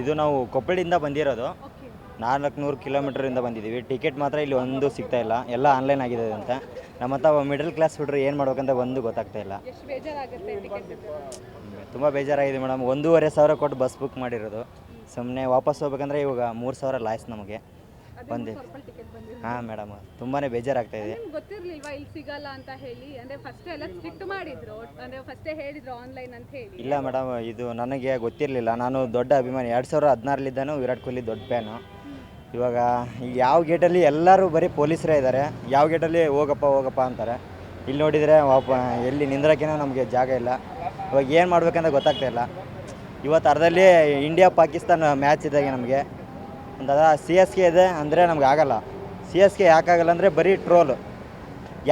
ಇದು ನಾವು ಕೊಪ್ಪಳದಿಂದ ಬಂದಿರೋದು. ಓಕೆ 400 ಕಿಲೋಮೀಟ್ರಿಂದ ಬಂದಿದ್ದೀವಿ. ಟಿಕೆಟ್ ಮಾತ್ರ ಇಲ್ಲಿ ಒಂದು ಸಿಗ್ತಾ ಇಲ್ಲ, ಎಲ್ಲ ಆನ್ಲೈನ್ ಆಗಿದೆ ಅಂತ. ನಮ್ಮಂಥ ಮಿಡಲ್ ಕ್ಲಾಸ್ ಬಿಟ್ಟರೆ ಏನು ಮಾಡ್ಬೇಕಂತ ಒಂದು ಗೊತ್ತಾಗ್ತಾ ಇಲ್ಲ. ಎಷ್ಟು ಬೇಜಾರಾಗುತ್ತೆ ಟಿಕೆಟ್ ತುಂಬ ಬೇಜಾರಾಗಿದೆ ಮೇಡಮ್. 1,500 ಕೊಟ್ಟು ಬಸ್ ಬುಕ್ ಮಾಡಿರೋದು. ಸುಮ್ಮನೆ ವಾಪಸ್ ಹೋಗ್ಬೇಕಂದ್ರೆ ಇವಾಗ 3,000 ಲಾಸ್ ನಮಗೆ ಬಂದೆ. ಟಿಕೆಟ್ ಬಂದಿದೆ. ಹಾಂ ಮೇಡಮ್, ತುಂಬಾ ಬೇಜಾರಾಗ್ತಾ ಇದೆ. ನಿಮ್ಗೆ ಗೊತ್ತಿರ್ಲಿಲ್ವಾ ಇಲ್ಲಿ ಸಿಗಲ್ಲ ಅಂತ ಹೇಳಿ? ಅಂದ್ರೆ ಫಸ್ಟ್ ಎಲ್ಲ ಸ್ಟ್ರಿಕ್ಟ್ ಮಾಡಿದ್ರು, ಅಂದ್ರೆ ಫಸ್ಟೇ ಹೇಳಿದ್ರು ಆನ್ಲೈನ್ ಅಂತ ಹೇಳಿ. ಇಲ್ಲ ಮೇಡಮ್, ಇದು ನನಗೆ ಗೊತ್ತಿರಲಿಲ್ಲ. ನಾನು ದೊಡ್ಡ ಅಭಿಮಾನಿ. 2016ಲಿದ್ದಾನು ವಿರಾಟ್ ಕೊಹ್ಲಿ ದೊಡ್ಡ ಫ್ಯಾನು. ಇವಾಗ ಯಾವ ಗೇಟಲ್ಲಿ ಎಲ್ಲರೂ ಬರೀ ಪೊಲೀಸರೇ ಇದ್ದಾರೆ. ಯಾವ ಗೇಟಲ್ಲಿ ಹೋಗಪ್ಪ ಅಂತಾರೆ. ಇಲ್ಲಿ ನೋಡಿದರೆ ಎಲ್ಲಿ ನಿಂದ್ರಕ್ಕೇನೋ ನಮಗೆ ಜಾಗ ಇಲ್ಲ. ಇವಾಗ ಏನು ಮಾಡ್ಬೇಕಂತ ಗೊತ್ತಾಗ್ತಾ ಇಲ್ಲ. ಇವತ್ತು ಅರ್ಧದಲ್ಲಿ ಇಂಡಿಯಾ ಪಾಕಿಸ್ತಾನ ಮ್ಯಾಚ್ ಇದ್ದಾಗೆ ನಮಗೆ ಒಂಥರ CSK ಇದೆ ಅಂದರೆ ನಮ್ಗೆ ಆಗಲ್ಲ. CSK ಯಾಕಾಗಲ್ಲ ಅಂದರೆ ಬರೀ ಟ್ರೋಲು.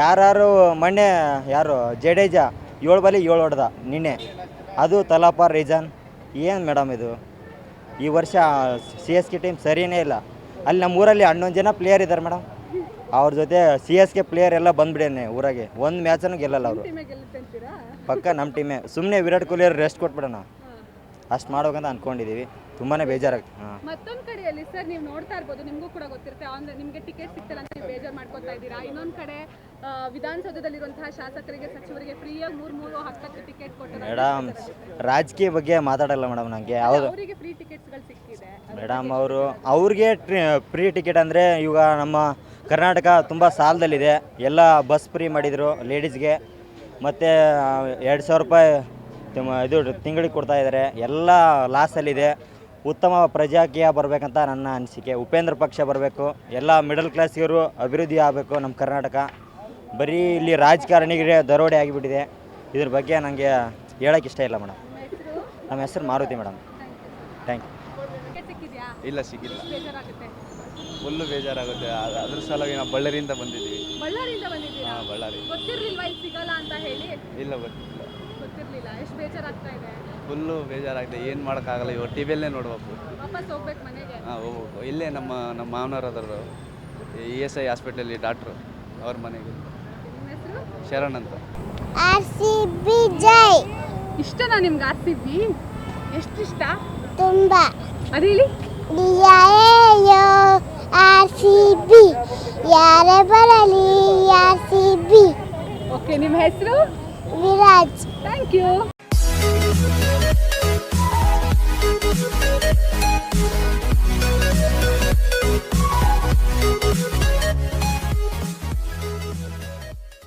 ಯಾರು ಮೊನ್ನೆ ಜಡೇಜಾ 7 ಬಾಲಿ 7 ಹೊಡೆದ ನಿನ್ನೆ, ಅದು ತಲಾಪ ರೀಸನ್. ಏನು ಮೇಡಮ್ ಇದು? ಈ ವರ್ಷ CSK ಟೀಮ್ ಸರಿಯೇ ಇಲ್ಲ. ಅಲ್ಲಿ ನಮ್ಮ ಊರಲ್ಲಿ 11 ಜನ ಪ್ಲೇಯರ್ ಇದ್ದಾರೆ ಮೇಡಮ್. ಅವ್ರ ಜೊತೆ CSK ಪ್ಲೇಯರ್ ಎಲ್ಲ ಬಂದ್ಬಿಡೇನೆ ಊರಾಗೆ. ಒಂದು ಮ್ಯಾಚನ್ನು ಗೆಲ್ಲಲ್ಲ ಅವರು. ಪಕ್ಕ ನಮ್ಮ ಟೀಮೇ. ಸುಮ್ಮನೆ ವಿರಾಟ್ ಕೊಹ್ಲಿ ಅವ್ರು ರೆಸ್ಟ್ ಕೊಟ್ಬಿಡೋಣ, ಅಷ್ಟು ಮಾಡ್ಬೇಕಂತ ಅಂದ್ಕೊಂಡಿದ್ದೀವಿ. ತುಂಬಾ ಬೇಜಾರಾಗ್ತದೆ. ಮತ್ತೊಂದು ಕಡೆಯಲ್ಲಿ ಸರ್ ನೀವು ನೋಡ್ತಾ ಇರ್ಬೋದು, ನಿಮಗೂ ಕೂಡ ಗೊತ್ತಿರುತ್ತೆ, ನಿಮಗೆ ಟಿಕೆಟ್ ಸಿಗ್ತಿಲ್ಲ ಅಂತ ನೀವು ಬೇಜಾರು ಮಾಡ್ಕೊತಾ ಇದ್ದೀರಾ. ಇನ್ನೊಂದು ಕಡೆ ವಿಧಾನಸೌಧದಲ್ಲಿರುವಂತಹ ಶಾಸಕರಿಗೆ, ಸಚಿವರಿಗೆ ಫ್ರೀಯಾಗಿ 3 ಹಕ್ಕಕ್ಕೆ ಟಿಕೆಟ್ ಕೊಟ್ಟು ಮೇಡಮ್, ರಾಜಕೀಯ ಬಗ್ಗೆ ಮಾತಾಡಲ್ಲ ಮೇಡಮ್. ನನಗೆ ಯಾವುದು ಅವರಿಗೆ ಫ್ರೀ ಟಿಕೆಟ್ಸ್ಗಳು ಸಿಕ್ಕಿದೆ ಮೇಡಮ್. ಅವ್ರಿಗೆ ಫ್ರೀ ಟಿಕೆಟ್ ಅಂದರೆ ಇವಾಗ ನಮ್ಮ ಕರ್ನಾಟಕ ತುಂಬ ಸಾಲದಲ್ಲಿದೆ. ಎಲ್ಲ ಬಸ್ ಫ್ರೀ ಮಾಡಿದರು ಲೇಡೀಸ್ಗೆ, ಮತ್ತು 2,000 ರೂಪಾಯಿ ಇದು ತಿಂಗಳಿಗೆ ಕೊಡ್ತಾ ಇದ್ದಾರೆ. ಎಲ್ಲ ಲಾಸಲ್ಲಿದೆ. ಉತ್ತಮ ಪ್ರಜಾಕೀಯ ಬರಬೇಕಂತ ನನ್ನ ಅನಿಸಿಕೆ. ಉಪೇಂದ್ರ ಪಕ್ಷ ಬರಬೇಕು. ಎಲ್ಲ ಮಿಡಲ್ ಕ್ಲಾಸ್ಗಿರು ಅಭಿವೃದ್ಧಿ ಆಗಬೇಕು ನಮ್ಮ ಕರ್ನಾಟಕ. ಬರೀ ಇಲ್ಲಿ ರಾಜಕಾರಣಿಗೆ ದರೋಡೆ ಆಗಿಬಿಟ್ಟಿದೆ. ಇದ್ರ ಬಗ್ಗೆ ನನಗೆ ಹೇಳೋಕ್ಕೆ ಇಷ್ಟ ಇಲ್ಲ ಮೇಡಮ್. ನಮ್ಮ ಹೆಸರು ಮಾರುತಿ ಮೇಡಮ್. Thank you. ಇಲ್ಲ, ಸಿಕ್ಕಿಲ್ಲ. ಬೇಜಾರಾಗುತ್ತೆ. ಫುಲ್ಲು ಬೇಜಾರಾಗುತ್ತೆ. ಅದ್ರ ಸಲುವಾಗಿ ನಾವು ಬಳ್ಳಾರಿಯಿಂದ ಬಂದಿದ್ದೀವಿ. ಬಳ್ಳಾರಿಯಿಂದ ಬಂದಿದ್ದೀರಾ? ಬಳ್ಳಾರಿ. ಗೊತ್ತಿರ್ಲಿಲ್ವಾ ಇಲ್ಲಿ ಸಿಗಲ್ಲ ಅಂತ ಹೇಳಿ? ಇಲ್ಲ, ಗೊತ್ತಿಲ್ಲ. ಗೊತ್ತಿರ್ಲಿಲ್ಲ. ಎಷ್ಟು ಬೇಜಾರಾಗ್ತಾ ಇದೆ? ಫುಲ್ಲು ಬೇಜಾರಾಗಿದೆ. ಏನು ಮಾಡೋಕ್ಕಾಗಲ್ಲ. ಇವಾಗ ಟಿವಿಯಲ್ಲೇ ನೋಡ್ಬೇಕು. ವಾಪಸ್ ಹೋಗ್ಬೇಕು ಮನೆಗೆ? ಹೋಗ್ಬೇಕು. ಇಲ್ಲೇ ನಮ್ಮ ಮಾವನವರದರು ESI ಹಾಸ್ಪಿಟ್ಲಲ್ಲಿ ಡಾಕ್ಟ್ರು, ಅವ್ರ ಮನೆಗೆ. ನಿಮ್ಮ ಹೆಸರು? ಶರಣ್ ಅಂತ. RCB ಜೈ. ಇಷ್ಟನಾ ನಿಮ್ಗೆ RCB? ಎಷ್ಟು ಇಷ್ಟ? ತುಂಬ. ಅದು ಹೇಳಿ. ಡಿಯಾಯೋ RCB, ಯಾರೇ ಬರಲಿ RCB. ಓಕೆ, ನಿಮ್ಮ ಹೆಸರು? ವಿರಾಜ್. Thank you.